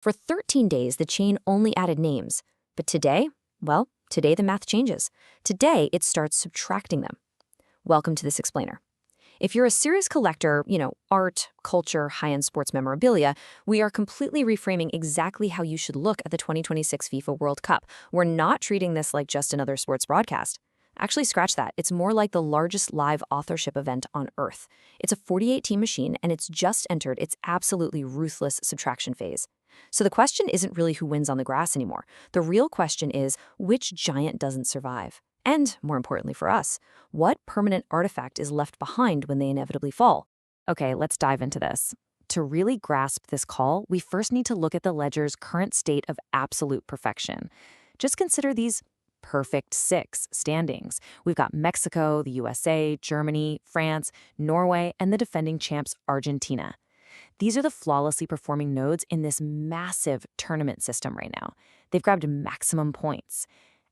For 13 days, the chain only added names. But today, well, today the math changes. Today, it starts subtracting them. Welcome to this explainer. If you're a serious collector, art, culture, high-end sports memorabilia, we are completely reframing exactly how you should look at the 2026 FIFA World Cup. We're not treating this like just another sports broadcast. Actually, scratch that. It's more like the largest live authorship event on Earth. It's a 48-team machine, and it's just entered its absolutely ruthless subtraction phase. So the question isn't really who wins on the grass anymore. The real question is, which giant doesn't survive? And, more importantly for us, what permanent artifact is left behind when they inevitably fall? Okay, let's dive into this. To really grasp this call, we first need to look at the ledger's current state of absolute perfection. Just consider these perfect six standings. We've got Mexico, the USA, Germany, France, Norway, and the defending champs Argentina. These are the flawlessly performing nodes in this massive tournament system right now. They've grabbed maximum points.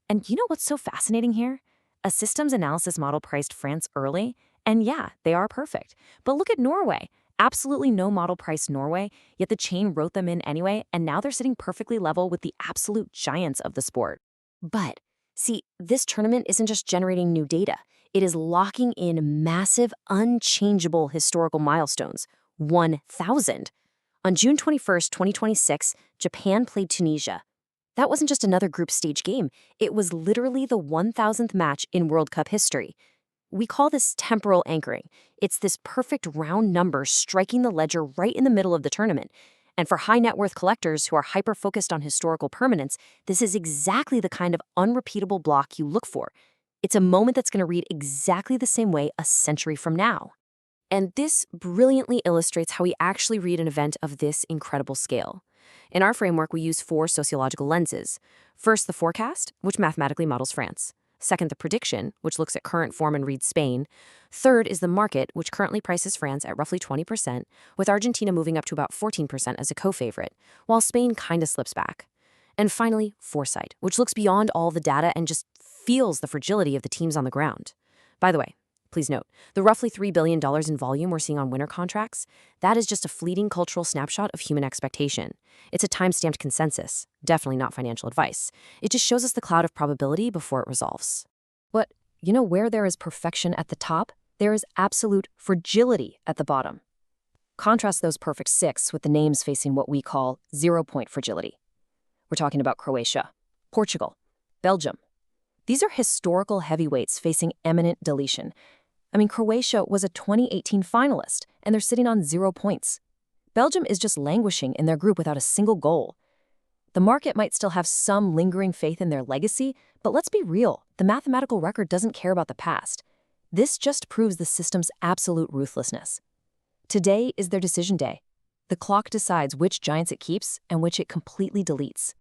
And you know what's so fascinating here? A systems analysis model priced France early, and yeah, they are perfect. But look at Norway. Absolutely no model priced Norway, yet the chain wrote them in anyway, and now they're sitting perfectly level with the absolute giants of the sport. But, see, this tournament isn't just generating new data. It is locking in massive, unchangeable historical milestones. 1,000. On June 21st, 2026, Japan played Tunisia. That wasn't just another group stage game. It was literally the 1,000th match in World Cup history. We call this temporal anchoring. It's this perfect round number striking the ledger right in the middle of the tournament. And for high net worth collectors who are hyper-focused on historical permanence, this is exactly the kind of unrepeatable block you look for. It's a moment that's going to read exactly the same way a century from now. And this brilliantly illustrates how we actually read an event of this incredible scale. In our framework, we use 4 sociological lenses. First, the forecast, which mathematically models France. Second, the prediction, which looks at current form and reads Spain. Third is the market, which currently prices France at roughly 20%, with Argentina moving up to about 14% as a co-favorite, while Spain kind of slips back. And finally, foresight, which looks beyond all the data and just feels the fragility of the teams on the ground. By the way, please note, the roughly $3 billion in volume we're seeing on winner contracts, that is just a fleeting cultural snapshot of human expectation. It's a time-stamped consensus, definitely not financial advice. It just shows us the cloud of probability before it resolves. But where there is perfection at the top, there is absolute fragility at the bottom. Contrast those perfect 6 with the names facing what we call 0-point fragility. We're talking about Croatia, Portugal, Belgium. These are historical heavyweights facing imminent deletion. Croatia was a 2018 finalist, and they're sitting on 0 points. Belgium is just languishing in their group without a single goal. The market might still have some lingering faith in their legacy, but let's be real, the mathematical record doesn't care about the past. This just proves the system's absolute ruthlessness. Today is their decision day. The clock decides which giants it keeps and which it completely deletes.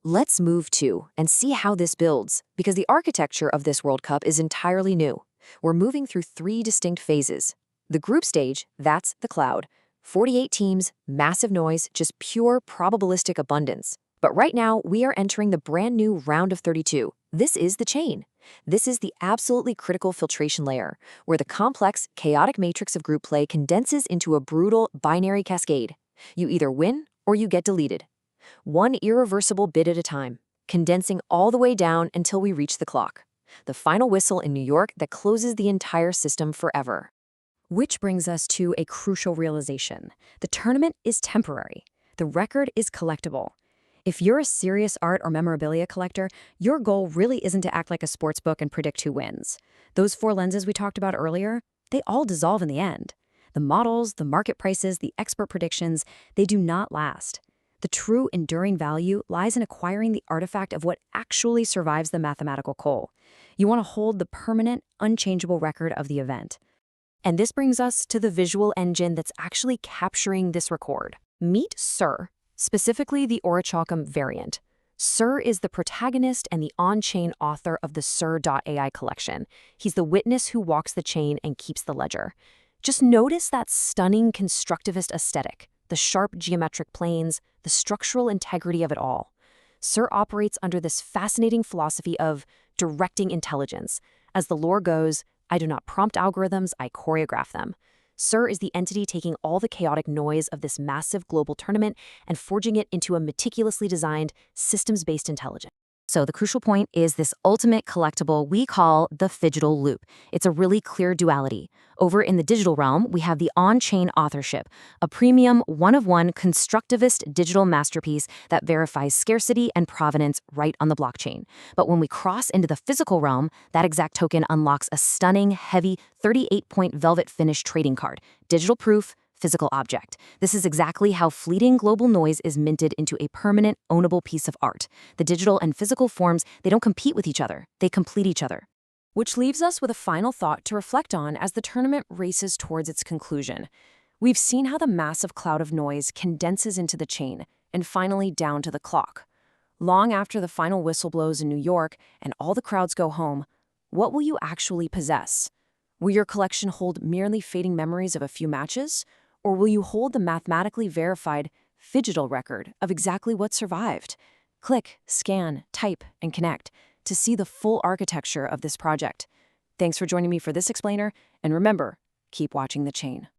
Let's move to and see how this builds, because the architecture of this World Cup is entirely new. We're moving through 3 distinct phases. The group stage, that's the cloud. 48 teams, massive noise, just pure probabilistic abundance. But right now, we are entering the brand new round of 32. This is the chain. This is the absolutely critical filtration layer, where the complex, chaotic matrix of group play condenses into a brutal, binary cascade. You either win or you get deleted. One irreversible bit at a time, condensing all the way down until we reach the clock. The final whistle in New York that closes the entire system forever. Which brings us to a crucial realization. The tournament is temporary. The record is collectible. If you're a serious art or memorabilia collector, your goal really isn't to act like a sports book and predict who wins. Those 4 lenses we talked about earlier, they all dissolve in the end. The models, the market prices, the expert predictions, they do not last. The true enduring value lies in acquiring the artifact of what actually survives the mathematical coal. You want to hold the permanent, unchangeable record of the event. And this brings us to the visual engine that's actually capturing this record. Meet SurR, specifically the Orichalcum variant. SurR is the protagonist and the on-chain author of the SurR.Ai collection. He's the witness who walks the chain and keeps the ledger. Just notice that stunning constructivist aesthetic, the sharp geometric planes, the structural integrity of it all. SurR operates under this fascinating philosophy of directing intelligence. As the lore goes, I do not prompt algorithms, I choreograph them. SurR is the entity taking all the chaotic noise of this massive global tournament and forging it into a meticulously designed, systems-based intelligence. So the crucial point is this ultimate collectible we call the Phygital loop. It's a really clear duality. Over in the digital realm, we have the on-chain authorship, a premium, one-of-one constructivist digital masterpiece that verifies scarcity and provenance right on the blockchain. But when we cross into the physical realm, that exact token unlocks a stunning, heavy, 38-point velvet finish trading card, digital proof, physical object. This is exactly how fleeting global noise is minted into a permanent, ownable piece of art. The digital and physical forms, they don't compete with each other, they complete each other. Which leaves us with a final thought to reflect on as the tournament races towards its conclusion. We've seen how the massive cloud of noise condenses into the chain, and finally down to the clock. Long after the final whistle blows in New York and all the crowds go home, what will you actually possess? Will your collection hold merely fading memories of a few matches? Or will you hold the mathematically verified Phygital record of exactly what survived? Click, scan, type, and connect to see the full architecture of this project. Thanks for joining me for this explainer, and remember, keep watching the chain.